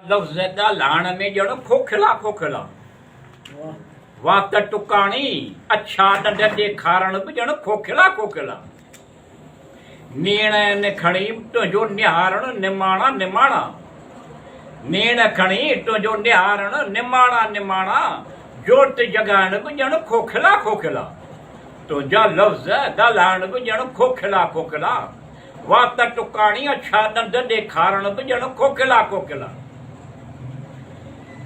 लफ्ज़ ॻाल्हाइण में ॼण खोखिला खोखिला वात टुकाणी अच्छा ॾंड ॾेखारण बि ॼण खोखिला खोखिला नेण निखणी तुंहिंजो निहारण निमाणा निमाणा नेण खणी तुंहिंजो निहारण निमाणा निमाणा जोत जॻाइण बि ॼण खोखिला खोखिला तुंहिंजा लफ़्ज़ ॻाल्हाइण बि ॼण खोखिला खोखिला वात टुकाणी अच्छा ॾंड ॾेखारण बि ॼण खोखिला खोखिला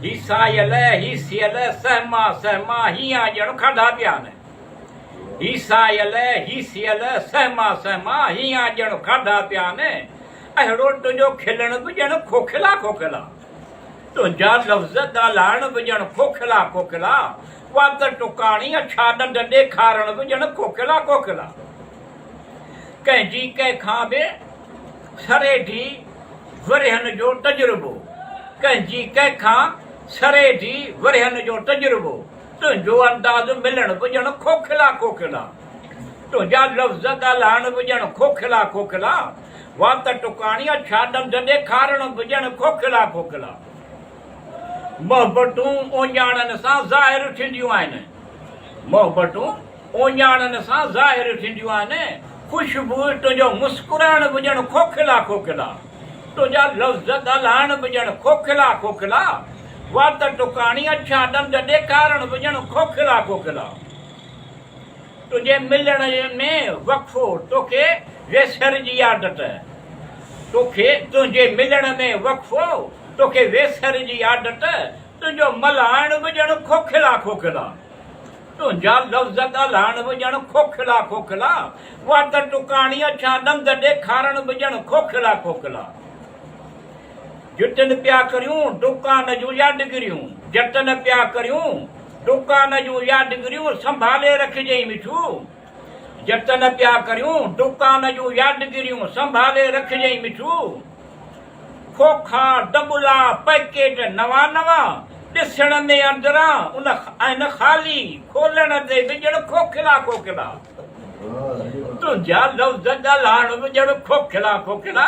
ही सायल ही सियल सहमा सहमा हीअं ॼण खाधा पिया आहिनि ही सायल ही सियल सहमा सहमा हीअं ॼण खाधा पिया आहिनि अहिड़ो तुंहिंजो खिलण बि ॼण खोखिला खोखिला तुंहिंजा लफ़्ज़ ॻाल्हाइण बि ॼण खोखिला खोखिला वात टुकाणी अच्छा ॾंड ॾेखारण बि ॼण खोखिला खोखिला कंहिंजी कंहिंखां बि सरेढी वरिहनि जो तजुर्बो कंहिंजी कंहिंखां सरेढी वरिहनि जो तजुर्बो तुंहिंजो अंदाज़ मिलण बि ॼण खोखिला खोखिला तुंहिंजा लफ़्ज़ ॻाल्हाइण बि ॼण खोखिला खोखिला वात टुकाणी अच्छा ॾंड ॾेखारण बि ॼण खोखिला खोखिला मोहबतूं ओञाणनि सां ज़ाहिर थींदियूं आहिनि मोहबतूं ओञाणनि सां ज़ाहिर थींदियूं आहिनि ख़ुशबू तुंहिंजो मुस्कुराइण बि ॼण खोखिला खोखिला तुंहिंजा लफ़्ज़ ॻाल्हाइण बि ॼण खोखिला खोखिला वात टुकाणी अच्छा ॾंड ॾेखारण बि ॼण खोखिला खोखिला तुंहिंजे मिलण में वक़्फ़ो तोखे वेसरजी आदत तोखे तुंहिंजे मिलण में वक़्फ़ो तोखे वेसरजी आदत तुंहिंजो मल्हाइण बि ॼण खोखिला खोखिला तुंहिंजा लफ़्ज़ ॻाल्हाइण बि ॼण खोखिला खोखिला वात टुकाणी अच्छा ॾंद ॾेखारण बि ॼण खोखिला खोखिला जतन पिया करियूं दुकान जूं यादगिरियूं जतन पिया करियूं दुकान जूं यादगिरियूं संभाले रखिजई मिठू जतन पिया करियूं दुकान जूं यादगिरियूं संभाले रखिजई मिठू खोखा डबुला पैकेट नवां नवां ॾिसण में अंदरां उन आहिनि ख़ाली खोलण ते बि ॼण खोखिला खोखिला तुंहिंजा लफ़्ज़ ॻाल्हाइण बि ॼण खोखिला खोखिला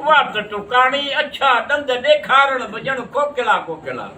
वात टुकाणी अच्छा ॾंद ॾेखारण बि ॼण खोखिला खोखिला